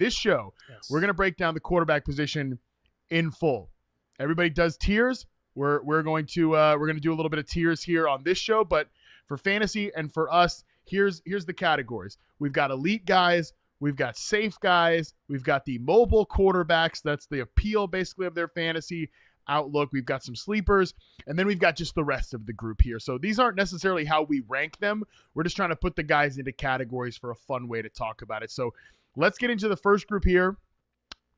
this show, we're going to break down the quarterback position in full. Everybody does tiers. We're going to do a little bit of tiers here on this show, but for fantasy and for us, here's the categories. We've got elite guys, we've got safe guys, we've got the mobile quarterbacks. That's the appeal basically of their fantasy outlook. We've got some sleepers, and then we've got just the rest of the group here. So these aren't necessarily how we rank them. We're just trying to put the guys into categories for a fun way to talk about it. So let's get into the first group here.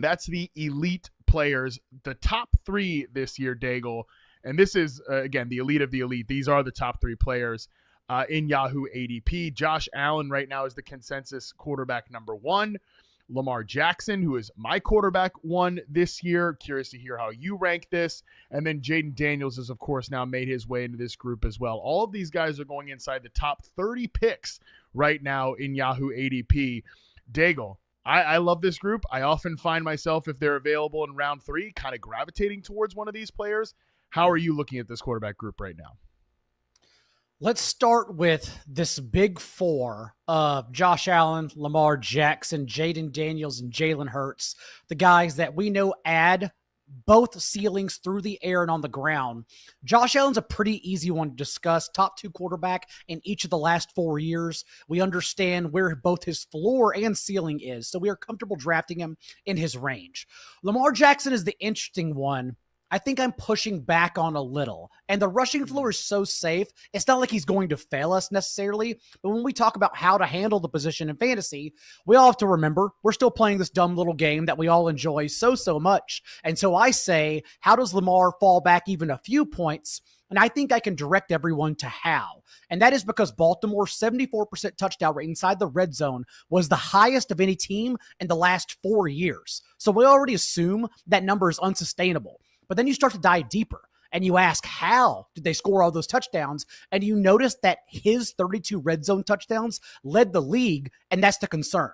That's the elite players, the top 3 this year, Daigle. And this is, again, the elite of the elite. These are the top 3 players in Yahoo ADP. Josh Allen right now is the consensus quarterback number 1. Lamar Jackson, who is my quarterback 1 this year. Curious to hear how you rank this. And then Jaden Daniels has, of course, now made his way into this group as well. All of these guys are going inside the top 30 picks right now in Yahoo ADP. Daigle, I love this group. I often find myself, if they're available in round 3, kind of gravitating towards one of these players. How are you looking at this quarterback group right now? Let's start with this big 4 of Josh Allen, Lamar Jackson, Jaden Daniels, and Jalen Hurts, the guys that we know add both ceilings through the air and on the ground. Josh Allen's a pretty easy one to discuss. Top 2 quarterback in each of the last 4 years. We understand where both his floor and ceiling is, so we are comfortable drafting him in his range. Lamar Jackson is the interesting one. I think I'm pushing back on a little. And the rushing floor is so safe, it's not like he's going to fail us necessarily. But when we talk about how to handle the position in fantasy, we all have to remember we're still playing this dumb little game that we all enjoy so much. And so I say, how does Lamar fall back even a few points? And I think I can direct everyone to how. And that is because Baltimore's 74% touchdown rate inside the red zone was the highest of any team in the last 4 years. So we already assume that number is unsustainable. But then you start to dive deeper and you ask, how did they score all those touchdowns? And you notice that his 32 red zone touchdowns led the league, and that's the concern.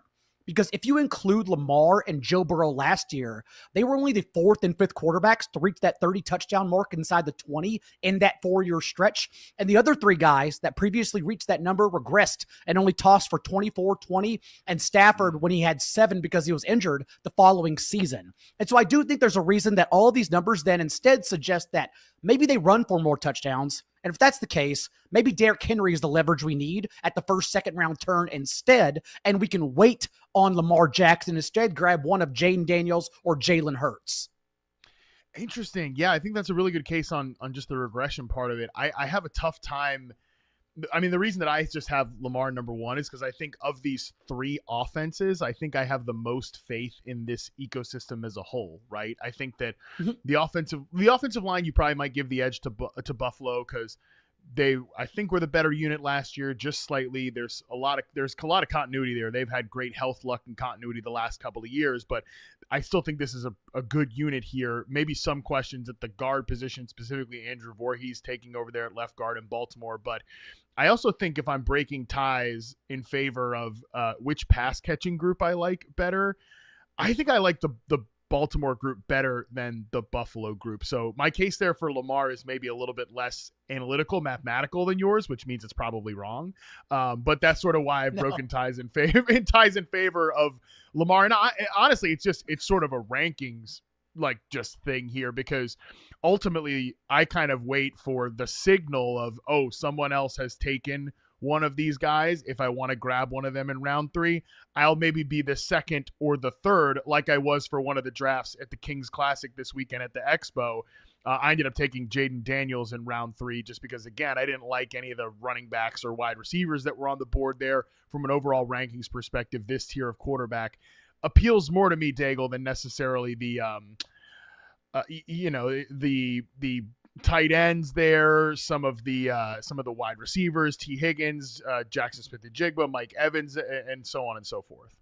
Because if you include Lamar and Joe Burrow last year, they were only the 4th and 5th quarterbacks to reach that 30 touchdown mark inside the 20 in that 4-year stretch. And the other 3 guys that previously reached that number regressed and only tossed for 24, 20, and Stafford when he had 7 because he was injured the following season. And so I do think there's a reason that all of these numbers then instead suggest that maybe they run for more touchdowns. And if that's the case, maybe Derrick Henry is the leverage we need at the first, second round turn instead, and we can wait on Lamar Jackson instead, grab one of Jaden Daniels or Jalen Hurts. Interesting. Yeah, I think that's a really good case on just the regression part of it. I have a tough time. I mean, the reason that I just have Lamar number 1 is because I think of these 3 offenses, I think I have the most faith in this ecosystem as a whole, right? I think that the offensive line, you probably might give the edge to Buffalo because I think were the better unit last year, just slightly. There's a lot of continuity there. They've had great health, luck, and continuity the last couple of years, but I still think this is a good unit here. Maybe some questions at the guard position, specifically Andrew Voorhees taking over there at left guard in Baltimore. But I also think if I'm breaking ties in favor of which pass catching group I like better, I think I like the Baltimore group better than the Buffalo group. So my case there for Lamar is maybe a little bit less analytical, mathematical than yours, which means it's probably wrong. But that's sort of why I've broken ties in favor of Lamar. And honestly, it's sort of a rankings like just thing here, because ultimately I kind of wait for the signal of, oh, someone else has taken one of these guys. If I want to grab one of them in round 3, I'll maybe be the 2nd or the 3rd, like I was for one of the drafts at the Kings Classic this weekend at the Expo. I ended up taking Jaden Daniels in round 3 just because, again, I didn't like any of the running backs or wide receivers that were on the board there. From an overall rankings perspective, this tier of quarterback appeals more to me, Daigle, than necessarily the tight ends there, some of the wide receivers, T. Higgins, Jackson Smith-Njigba, Mike Evans, and so on and so forth.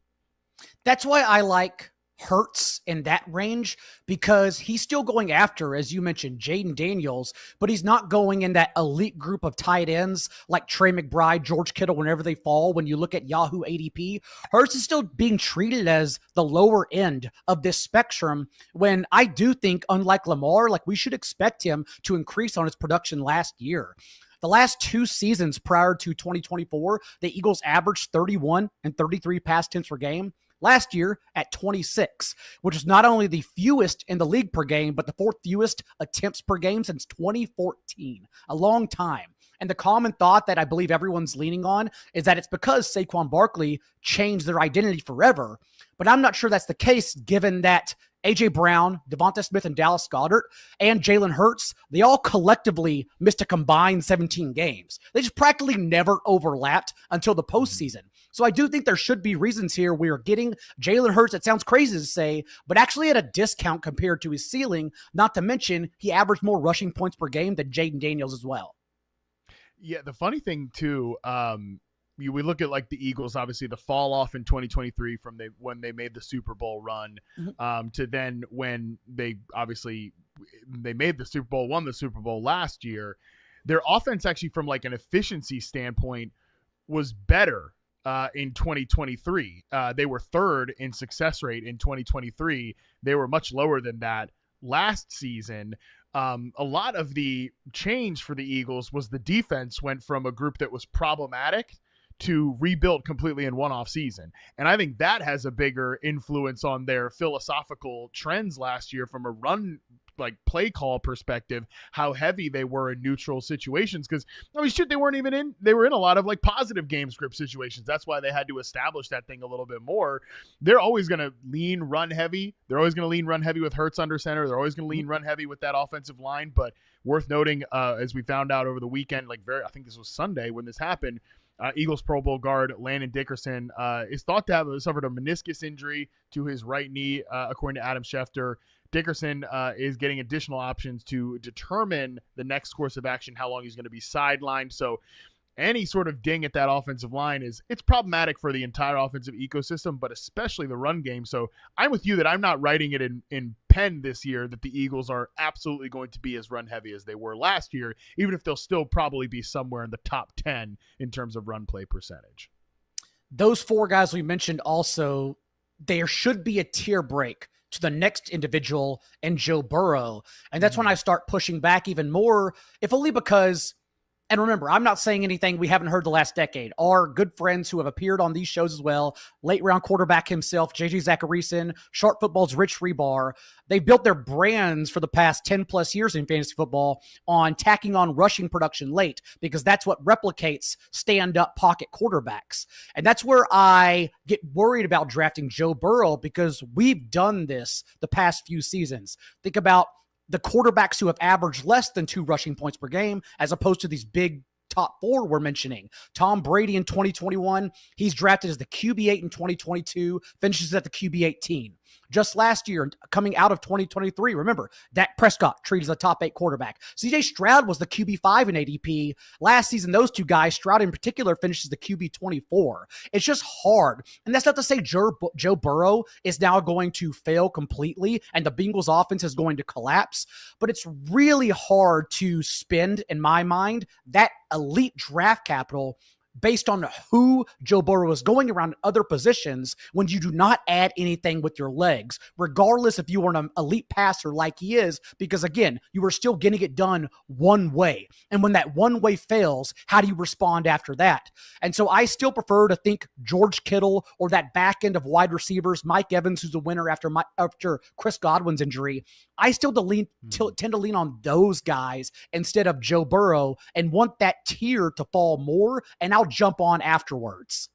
That's why I like Hurts in that range, because he's still going after, as you mentioned, Jaden Daniels, but he's not going in that elite group of tight ends like Trey McBride, George Kittle, whenever they fall. When you look at Yahoo ADP, Hurts is still being treated as the lower end of this spectrum, when I do think, unlike Lamar, like we should expect him to increase on his production last year. The last 2 seasons prior to 2024, the Eagles averaged 31 and 33 pass attempts per game. last year at 26, which is not only the fewest in the league per game, but the fourth fewest attempts per game since 2014, a long time. And the common thought that I believe everyone's leaning on is that it's because Saquon Barkley changed their identity forever. But I'm not sure that's the case, given that A.J. Brown, Devonta Smith, and Dallas Goedert, and Jalen Hurts, they all collectively missed a combined 17 games. They just practically never overlapped until the postseason. So I do think there should be reasons here. We are getting Jalen Hurts, it sounds crazy to say, but actually at a discount compared to his ceiling, not to mention he averaged more rushing points per game than Jaden Daniels as well. Yeah, the funny thing too, we look at like the Eagles, obviously the fall off in 2023 from when they made the Super Bowl run, to then when they made the Super Bowl, won the Super Bowl last year. Their offense actually, from like an efficiency standpoint, was better in 2023. They were third in success rate in 2023. They were much lower than that last season. A lot of the change for the Eagles was the defense went from a group that was problematic to rebuilt completely in one off season. And I think that has a bigger influence on their philosophical trends last year from a run, like play call perspective, how heavy they were in neutral situations. Cause I mean, shit, they were in a lot of like positive game script situations. That's why they had to establish that thing a little bit more. They're always going to lean run heavy. They're always going to lean run heavy with Hurts under center. They're always going to lean run heavy with that offensive line. But worth noting, as we found out over the weekend, I think this was Sunday when this happened, Eagles Pro Bowl guard Landon Dickerson is thought to have suffered a meniscus injury to his right knee, according to Adam Schefter. Dickerson is getting additional options to determine the next course of action, how long he's going to be sidelined. So any sort of ding at that offensive line it's problematic for the entire offensive ecosystem, but especially the run game. So I'm with you that I'm not writing it in pen this year that the Eagles are absolutely going to be as run heavy as they were last year, even if they'll still probably be somewhere in the top 10 in terms of run play percentage. Those four guys we mentioned also, there should be a tier break to the next individual and Joe Burrow. And that's when I start pushing back even more, if only because, and remember, I'm not saying anything we haven't heard the last decade. Our good friends who have appeared on these shows as well, late round quarterback himself, JJ Zacharyson, Sharp Football's Rich Rebar, they've built their brands for the past 10 plus years in fantasy football on tacking on rushing production late, because that's what replicates stand-up pocket quarterbacks. And that's where I get worried about drafting Joe Burrow, because we've done this the past few seasons. Think about the quarterbacks who have averaged less than 2 rushing points per game, as opposed to these big top 4 we're mentioning. Tom Brady in 2021, he's drafted as the QB8 in 2022, finishes at the QB18. Just last year, coming out of 2023, remember, Dak Prescott treated as a top 8 quarterback. CJ Stroud was the QB5 in ADP. Last season, those two guys, Stroud in particular, finishes the QB24. It's just hard. And that's not to say Joe Burrow is now going to fail completely and the Bengals offense is going to collapse, but it's really hard to spend, in my mind, that elite draft capital based on who Joe Burrow is going around other positions when you do not add anything with your legs, regardless if you are an elite passer like he is, because again, you are still getting it done one way. And when that one way fails, how do you respond after that? And so I still prefer to think George Kittle or that back end of wide receivers, Mike Evans, who's a winner after Chris Godwin's injury. I still tend to lean on those guys instead of Joe Burrow and want that tier to fall more, and I'll jump on afterwards.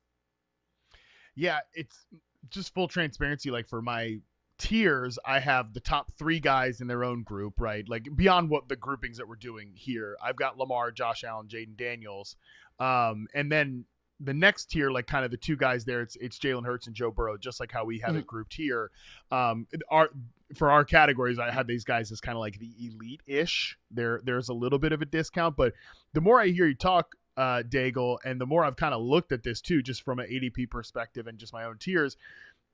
Yeah, it's just full transparency. Like for my tiers, I have the top 3 guys in their own group, right? Like beyond what the groupings that we're doing here, I've got Lamar, Josh Allen, Jaden Daniels. And then the next tier, like kind of the 2 guys there, it's Jalen Hurts and Joe Burrow, just like how we have it grouped here. For our categories, I have these guys as kind of like the elite-ish. There's a little bit of a discount, but the more I hear you talk, Daigle, and the more I've kind of looked at this too, just from an ADP perspective and just my own tiers,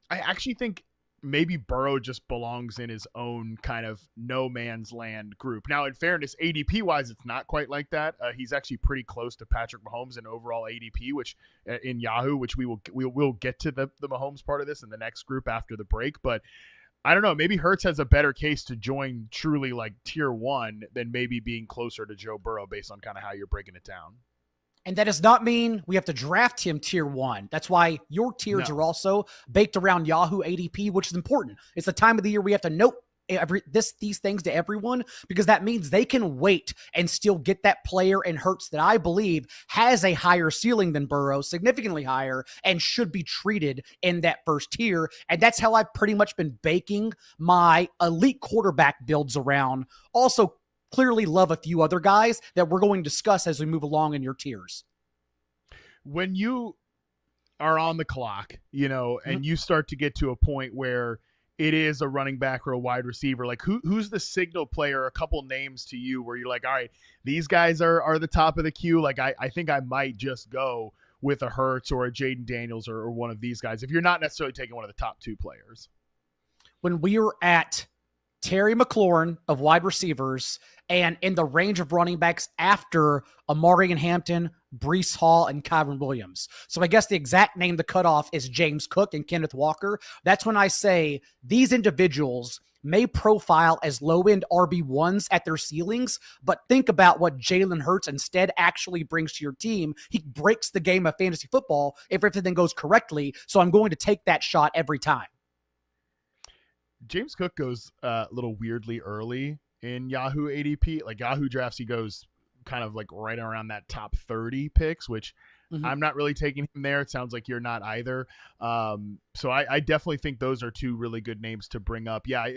I actually think maybe Burrow just belongs in his own kind of no man's land group. Now, in fairness, ADP wise, it's not quite like that. He's actually pretty close to Patrick Mahomes in overall ADP, which in Yahoo, which we will get to the Mahomes part of this in the next group after the break. But I don't know, maybe Hurts has a better case to join truly like tier 1 than maybe being closer to Joe Burrow based on kind of how you're breaking it down. And that does not mean we have to draft him tier 1. That's why your tiers are also baked around Yahoo ADP, which is important. It's the time of the year we have to note these things to everyone, because that means they can wait and still get that player in Hurts that I believe has a higher ceiling than Burrow, significantly higher, and should be treated in that first tier. And that's how I've pretty much been baking my elite quarterback builds around. Also, clearly love a few other guys that we're going to discuss as we move along in your tiers. When you are on the clock, and you start to get to a point where it is a running back or a wide receiver, like who's the signal player, a couple names to you where you're like, all right, these guys are the top of the queue. Like, I think I might just go with a Hurts or a Jaden Daniels or one of these guys, if you're not necessarily taking one of the top 2 players. When we were at Terry McLaurin of wide receivers, and in the range of running backs after Amari and Hampton, Breece Hall, and Kyron Williams. So I guess the exact name to cut off is James Cook and Kenneth Walker. That's when I say these individuals may profile as low-end RB1s at their ceilings, but think about what Jalen Hurts instead actually brings to your team. He breaks the game of fantasy football if everything goes correctly, so I'm going to take that shot every time. James Cook goes a little weirdly early in Yahoo ADP. Like Yahoo drafts, he goes kind of like right around that top 30 picks, which I'm not really taking him there. It sounds like you're not either. So I definitely think those are 2 really good names to bring up. Yeah,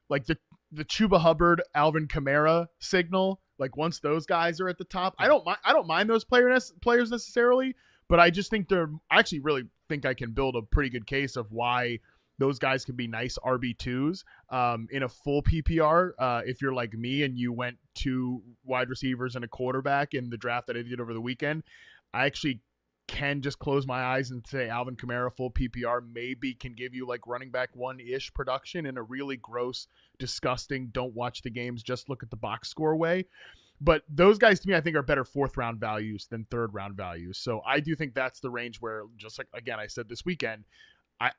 like the Chuba Hubbard, Alvin Kamara signal. Like once those guys are at the top, I don't mind those players necessarily, but I just think I actually really think I can build a pretty good case of why those guys can be nice RB2s in a full PPR. If you're like me and you went 2 wide receivers and a quarterback in the draft that I did over the weekend, I actually can just close my eyes and say Alvin Kamara full PPR maybe can give you like running back 1-ish production in a really gross, disgusting, don't watch the games, just look at the box score way. But those guys to me, I think, are better 4th round values than 3rd round values. So I do think that's the range where, just like, again, I said this weekend,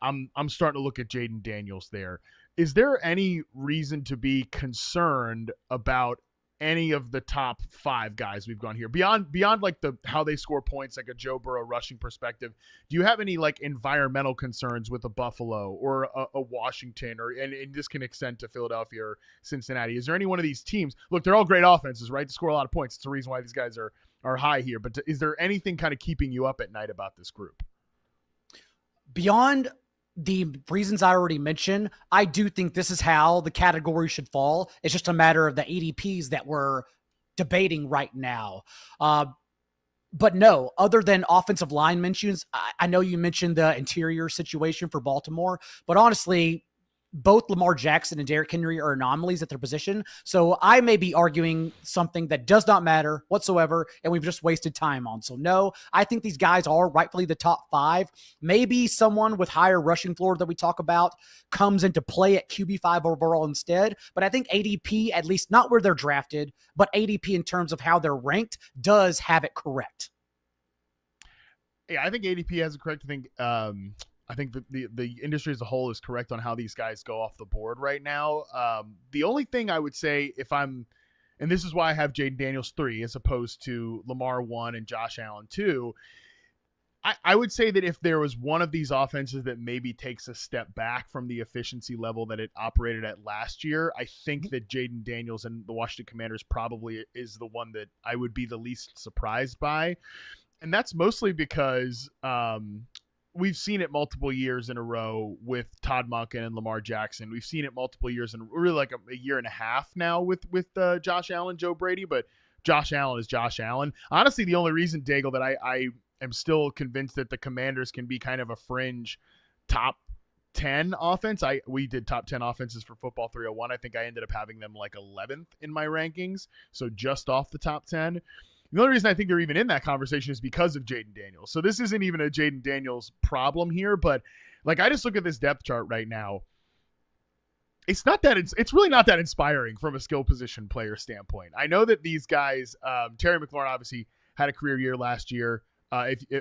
I'm starting to look at Jaden Daniels there. Is there any reason to be concerned about any of the top 5 guys we've gone here beyond like how they score points, like a Joe Burrow rushing perspective? Do you have any like environmental concerns with a Buffalo or a Washington, and this can extend to Philadelphia or Cincinnati? Is there any one of these teams? Look, they're all great offenses, right? To score a lot of points. It's the reason why these guys are high here. But is there anything kind of keeping you up at night about this group? Beyond the reasons I already mentioned, I do think this is how the category should fall. It's just a matter of the ADPs that we're debating right now. But no, other than offensive line mentions, I know you mentioned the interior situation for Baltimore, but honestly, both Lamar Jackson and Derrick Henry are anomalies at their position. So I may be arguing something that does not matter whatsoever, and we've just wasted time on. So no, I think these guys are rightfully the top 5. Maybe someone with higher rushing floor that we talk about comes into play at QB5 overall instead. But I think ADP, at least not where they're drafted, but ADP in terms of how they're ranked, does have it correct. Yeah, I think ADP has it correct. I think the industry as a whole is correct on how these guys go off the board right now. The only thing I would say, and this is why I have Jaden Daniels 3 as opposed to Lamar 1 and Josh Allen 2, I would say that if there was one of these offenses that maybe takes a step back from the efficiency level that it operated at last year, I think that Jaden Daniels and the Washington Commanders probably is the one that I would be the least surprised by. And that's mostly because we've seen it multiple years in a row with Todd Monken and Lamar Jackson. We've seen it multiple years in really like a year and a half now with Josh Allen, Joe Brady, but Josh Allen is Josh Allen. Honestly, the only reason, Daigle, that I am still convinced that the Commanders can be kind of a fringe top 10 offense. We did top 10 offenses for Football 301. I think I ended up having them like 11th in my rankings, so just off the top 10. The only reason I think they're even in that conversation is because of Jaden Daniels. So this isn't even a Jaden Daniels problem here, but like I just look at this depth chart right now. It's really not that inspiring from a skill position player standpoint. I know that these guys, Terry McLaurin obviously had a career year last year.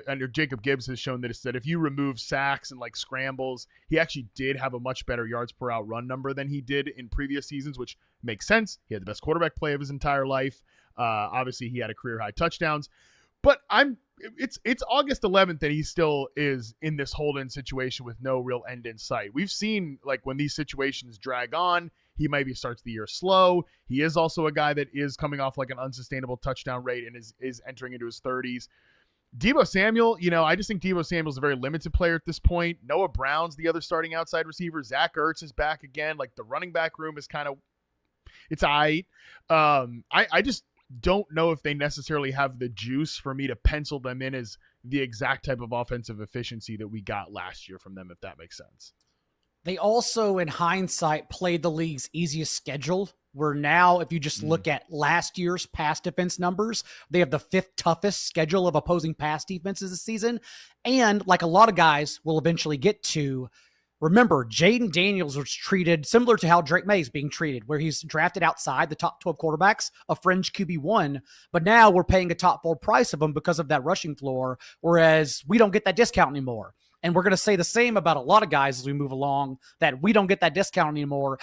Under Jacob Gibbs has shown that if you remove sacks and like scrambles, he actually did have a much better yards per out run number than he did in previous seasons, which makes sense. He had the best quarterback play of his entire life. Obviously, he had a career high touchdowns. But it's August 11th and he still is in this hold-in situation with no real end in sight. We've seen like when these situations drag on, he maybe starts the year slow. He is also a guy that is coming off like an unsustainable touchdown rate and is entering into his 30s. Deebo Samuel, I just think Deebo Samuel's a very limited player at this point. Noah Brown's the other starting outside receiver. Zach Ertz is back again. Like the running back room is kind of, it's all right. I just don't know if they necessarily have the juice for me to pencil them in as the exact type of offensive efficiency that we got last year from them, if that makes sense. They also, in hindsight, played the league's easiest schedule. Where now, if you just look at last year's pass defense numbers, they have the 5th toughest schedule of opposing pass defenses this season. And like a lot of guys will eventually get to, remember, Jaden Daniels was treated similar to how Drake May is being treated, where he's drafted outside the top 12 quarterbacks, a fringe QB1, but now we're paying a top 4 price of him because of that rushing floor, whereas we don't get that discount anymore. And we're going to say the same about a lot of guys as we move along, that we don't get that discount anymore